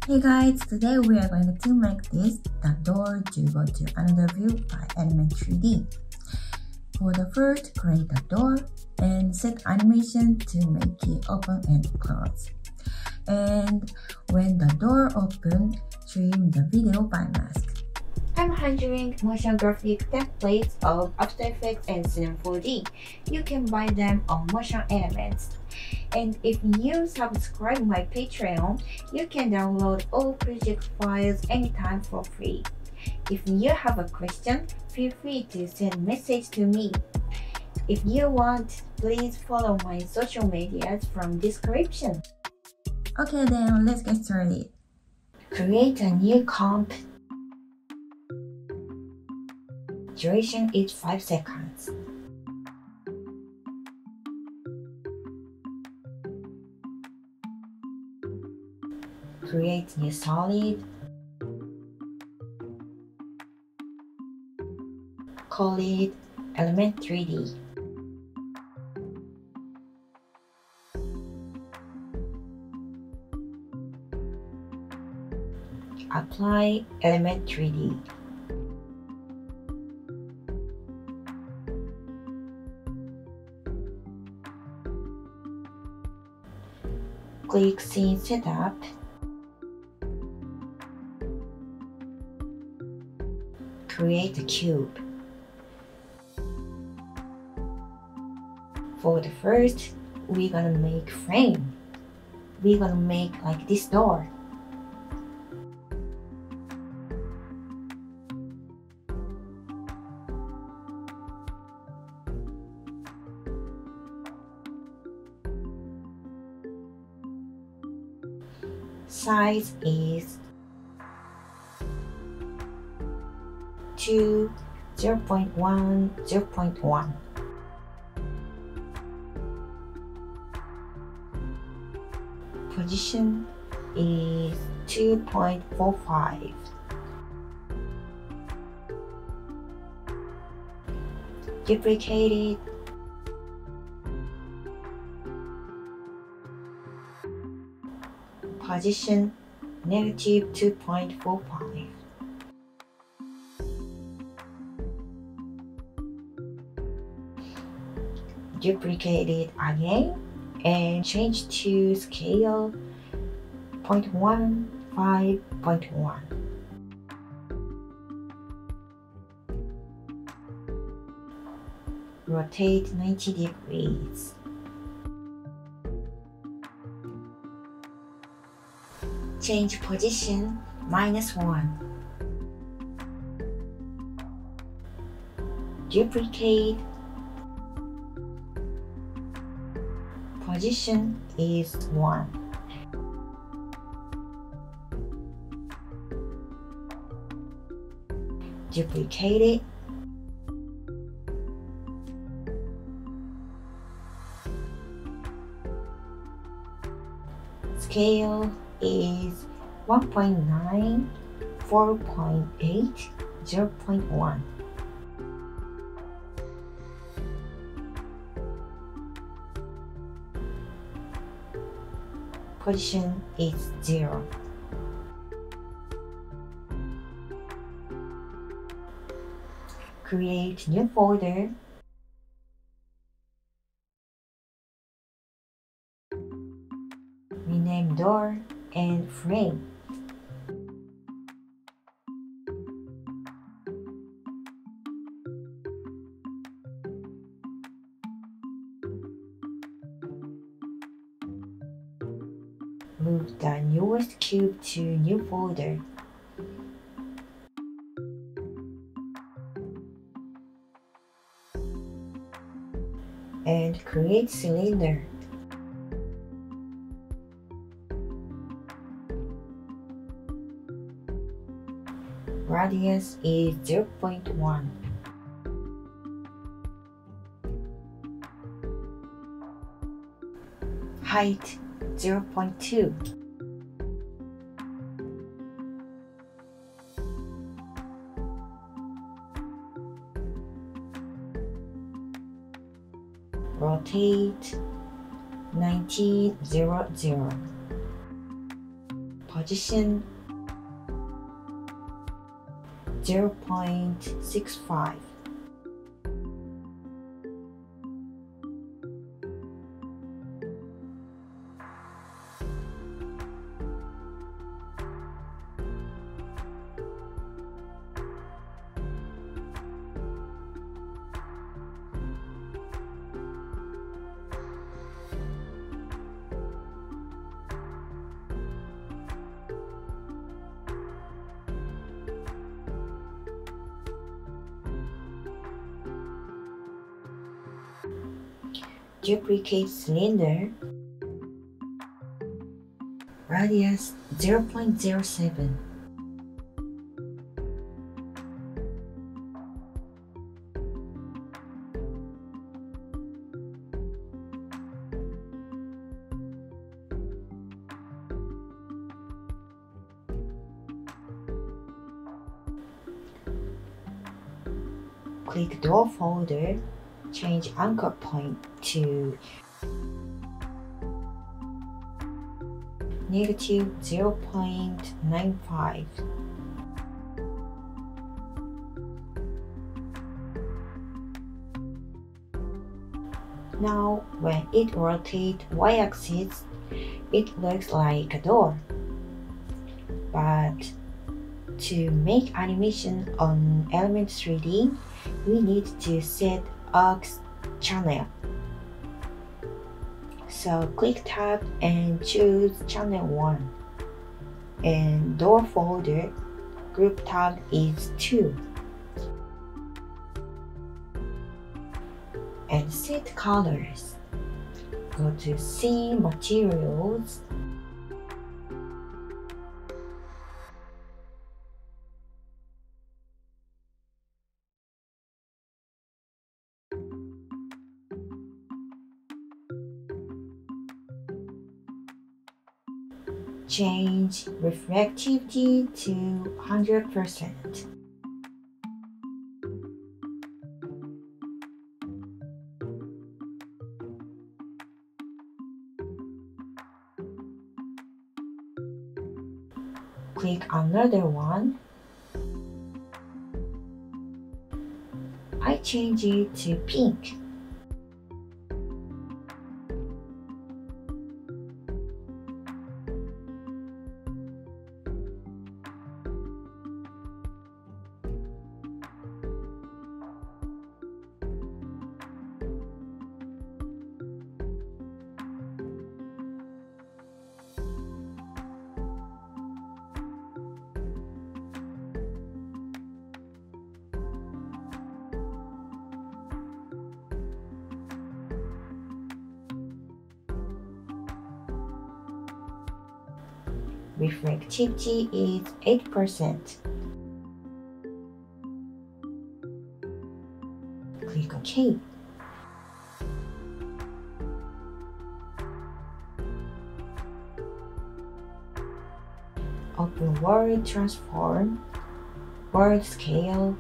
Hey guys, today we are going to make this the door to go to another view by Element 3D. For the first, create a door and set animation to make it open and close. And when the door opens, trim the video by mask. I'm handling motion graphic templates of After Effects and Cinema 4D. You can buy them on Motion Elements. And if you subscribe my Patreon, you can download all project files anytime for free. If you have a question, feel free to send message to me. If you want, please follow my social medias from description. Okay then, let's get started. Create a new comp. Duration is 5 seconds. Create new solid. Call it Element 3D. Apply Element 3D. Click Scene Setup. Create a cube. For the first, we're gonna make frame. We're gonna make like this door. Size is 0.1, 0.1. Position is 2.45. Duplicate it. Position negative 2.45. Duplicate it again and change to scale 0.1, 5.1. Rotate 90 degrees. Change position -1. Duplicate. Position is 1. Duplicate it. Scale is 1.9, 4.8, 0.1. Position is 0. Create new folder. Rename door and frame. Move the newest cube to new folder. And create cylinder. Radius is 0.1. Height 0.2. Rotate 1900. position 0.65. Duplicate cylinder, radius 0.07. Click door folder, change anchor point to negative 0.95. Now, when it rotates y-axis, it looks like a door. But to make animation on Element 3D, we need to set aux channel. So click tab and choose channel 1. And door folder, group tag is 2. And set colors. Go to Scene Materials. Change reflectivity to 100%. Click another one. I change it to pink. Reflectivity is 8%. Click OK. Open World Transform, World Scale.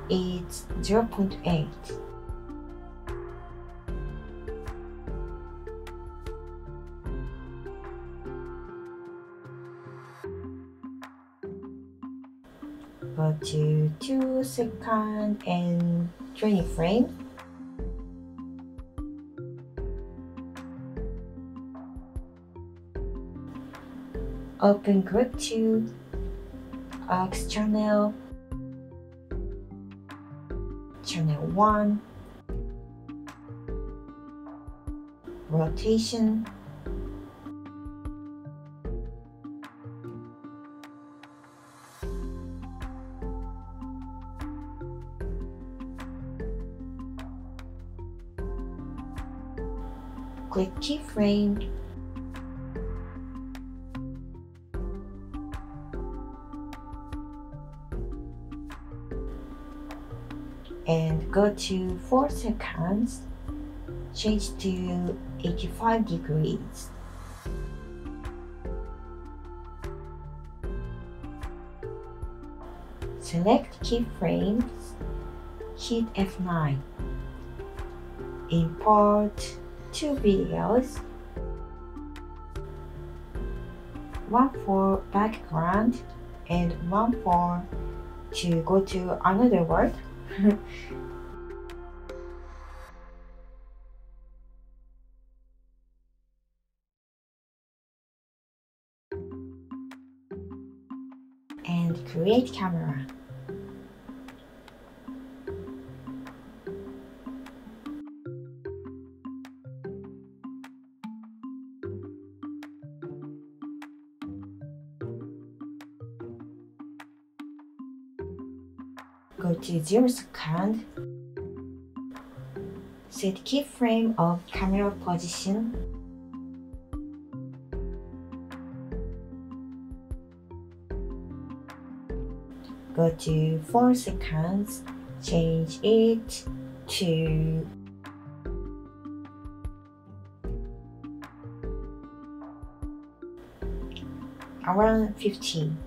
It's 0.8. Go to 2 seconds and 20 frames. Open Group 2, aux channel, channel 1, rotation, click keyframe, and go to 4 seconds, change to 85 degrees. Select keyframes, hit F9, import two videos, one for background and one for to go to another world. And create camera. Go to 0 second. Set keyframe of camera position. Go to 4 seconds. Change it to around 15.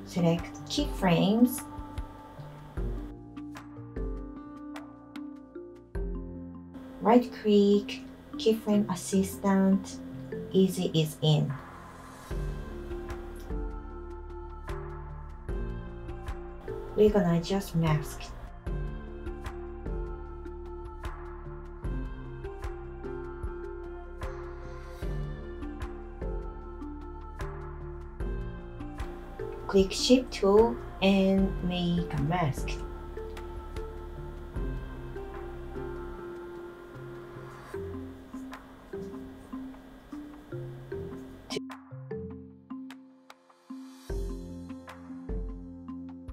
Select keyframes. Right click, keyframe assistant, easy is in. We're gonna adjust mask. Click Shape tool and make a mask.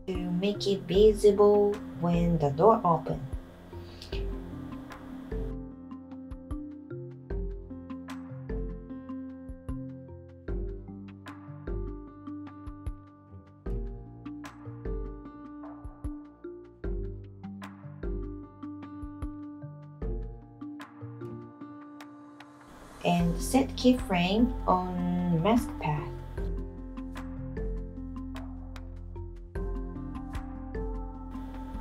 To make it visible when the door opens. And set keyframe on mask pad.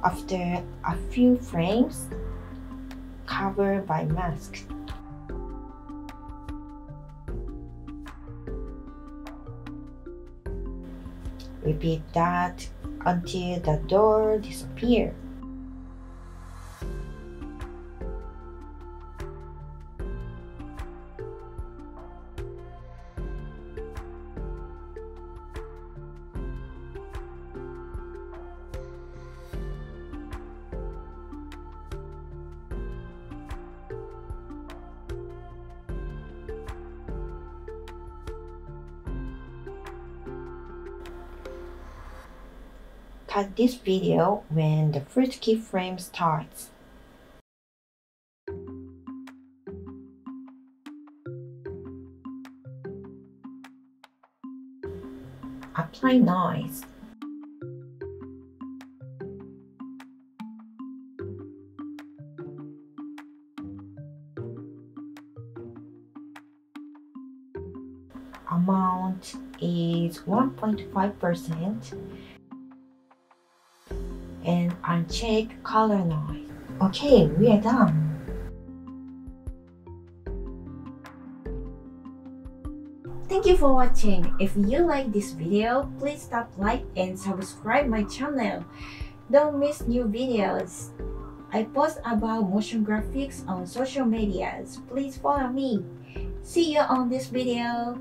After a few frames, cover by mask. Repeat that until the door disappears. Cut this video when the first keyframe starts. Apply noise. Amount is 1.5%. And uncheck color noise. Okay, we are done. Thank you for watching. If you like this video, please stop like and subscribe my channel. Don't miss new videos. I post about motion graphics on social medias. Please follow me. See you on this video.